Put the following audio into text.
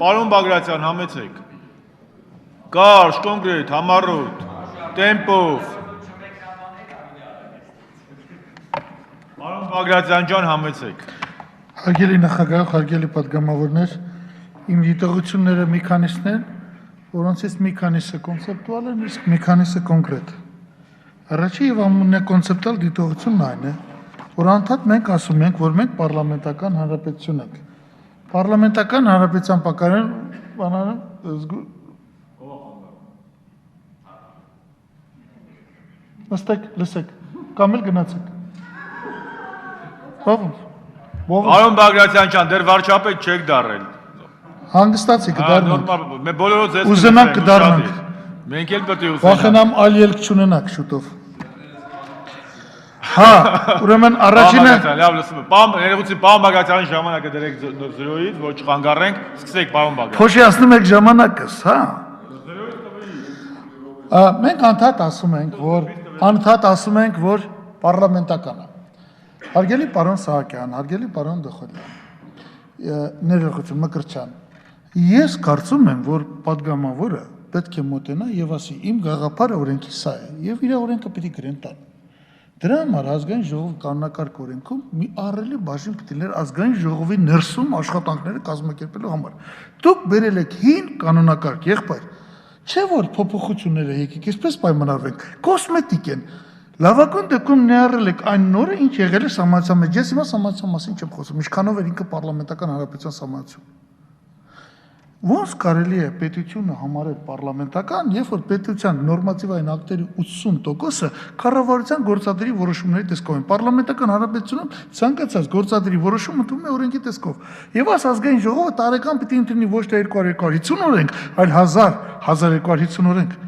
Պարոն Բագրատյան, համեցեք։ Կարճ, կոնկրետ, համառոտ, տեմպով։ Պարոն Բագրատյան ջան, համեցեք։ Հարգելի նախագահ, հարգելի պատգամավորներ, իմ դիտողությունները մի քանիսն են, որոնցից մի քանիսը կոնցեպտուալ են, իսկ մի քանիսը կոնկրետ։ Առաջի եւ ամենակոնցեպտուալ դիտողությունն այն է, որ անդադ մենք ասում ենք, որ մենք պարլամենտական հանրապետություն ենք։ Պարլամենտական հանրապետության պակարան բանանը նստեք, լսեք, կամ էլ գնացեք։ Պարոն Բագրատյան ջան, դեռ վարչապետ չեք դառել։ Հանգստացի կդառնանք։ Մենք բոլորը ձեզ ուզենանք կդառնանք։ Մենք էլ պետք է ուզենանք։ Վախենամ այլ ելք չունենաք շուտով։ Հա, ուրեմն առաջինը լավ լսում եմ։ Ներողություն, պարոն Բագրատյանի ժամանակը դրեք 0-ից, որ չխանգարենք, սկսեք պարոն Բագրատյան։ Փոշիացնում եք ժամանակս, հա։ Մենք անդադ ասում ենք, որ պարլամենտական է։ Հարգելի պարոն Սահակյան, հարգելի պարոն Դխոդյան, ներողություն, Մկրտչյան, ես կարծում եմ, որ պատգամավորը պետք է մոտենա եւ ասի, իմ գաղափարը օրենքի սա է, եւ իր օրենքը պիտի գրեն տան։ Դրա համար ազգային ժողովի կանոնակարգ օրենքում մի ահռելի բաժին պիտի լիներ ազգային ժողովի ներսում աշխատանքները կազմակերպելու համար։ Դուք բերել եք հին կանոնակարգ, եղբայր, չէ՞ որ փոփոխությունները եկեք, այսպես պայմանավորվենք, կոսմետիկ են։ Լավագույն դեպքում ներառել եք այն նորը, ինչ եղել է սահմանության մեջ։ Ես հիմա սահմանության մասին չեմ խոսում, ինչքանով էր ինքը պարլամենտական հանրապետության սահմանություն։ Ոնց կարելի է պետությունը համարել պարլամենտական, երբ որ պետության նորմատիվային ակտերի 80%-ը կառավարության գործադրի որոշումների տեսքով են։ Պարլամենտական հանրապետությունում ցանկացած գործադրի որոշում ընդունում է օրենքի տեսքով։ Եվ այս ազգային ժողովը տարեկան պիտի ընդունի ոչ թե 2250 օրենք, այլ 1250 օրենք։